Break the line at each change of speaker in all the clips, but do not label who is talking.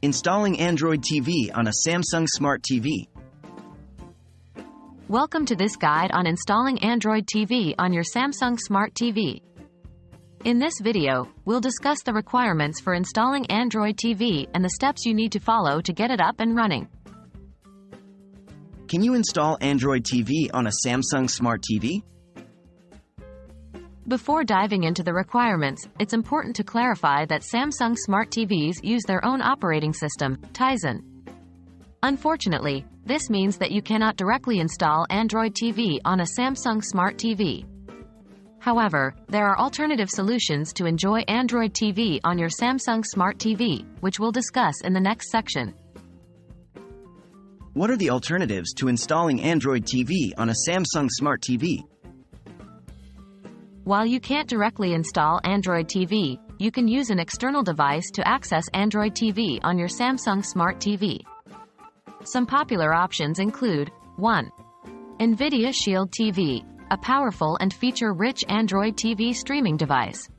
Installing Android TV on a Samsung Smart TV.
Welcome to this guide on installing Android TV on your Samsung Smart TV. In this video, we'll discuss the requirements for installing Android TV and the steps you need to follow to get it up and running.
Can you install Android TV on a Samsung Smart TV?
Before diving into the requirements, it's important to clarify that Samsung Smart TVs use their own operating system, Tizen. Unfortunately, this means that you cannot directly install Android TV on a Samsung Smart TV. However, there are alternative solutions to enjoy Android TV on your Samsung Smart TV, which we'll discuss in the next section.
What are the alternatives to installing Android TV on a Samsung Smart TV?
While you can't directly install Android TV, you can use an external device to access Android TV on your Samsung Smart TV. Some popular options include 1. NVIDIA Shield TV, a powerful and feature-rich Android TV streaming device.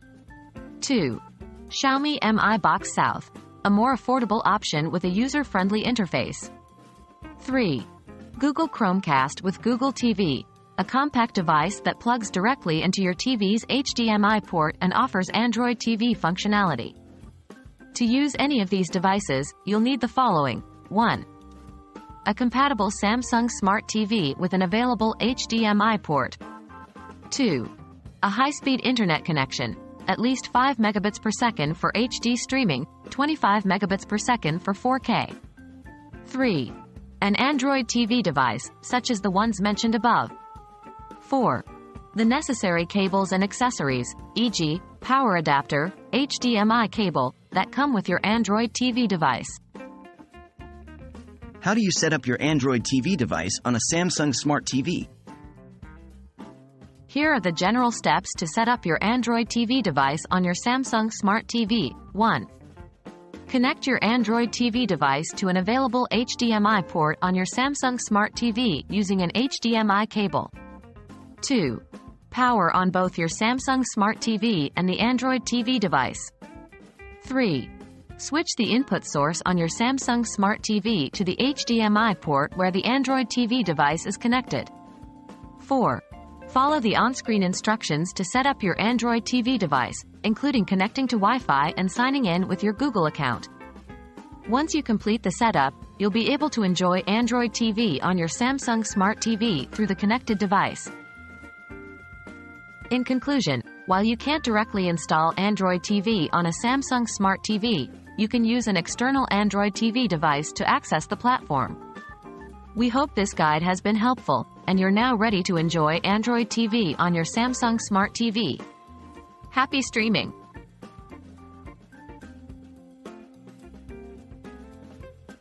2. Xiaomi Mi Box South, a more affordable option with a user-friendly interface. 3. Google Chromecast with Google TV, a compact device that plugs directly into your TV's HDMI port and offers Android TV functionality. To use any of these devices, you'll need the following. 1. A compatible Samsung Smart TV with an available HDMI port. 2. A high-speed internet connection, at least 5 megabits per second for HD streaming, 25 megabits per second for 4K. 3. An Android TV device, such as the ones mentioned above. 4. The necessary cables and accessories, e.g., power adapter, HDMI cable, that come with your Android TV device.
How do you set up your Android TV device on a Samsung Smart TV?
Here are the general steps to set up your Android TV device on your Samsung Smart TV. 1. Connect your Android TV device to an available HDMI port on your Samsung Smart TV using an HDMI cable. 2. Power on both your Samsung Smart TV and the Android TV device. 3. Switch the input source on your Samsung Smart TV to the HDMI port where the Android TV device is connected. 4. Follow the on-screen instructions to set up your Android TV device, including connecting to Wi-Fi and signing in with your Google account. Once you complete the setup, you'll be able to enjoy Android TV on your Samsung Smart TV through the connected device. In conclusion, while you can't directly install Android TV on a Samsung Smart TV, you can use an external Android TV device to access the platform. We hope this guide has been helpful, and you're now ready to enjoy Android TV on your Samsung Smart TV. Happy streaming!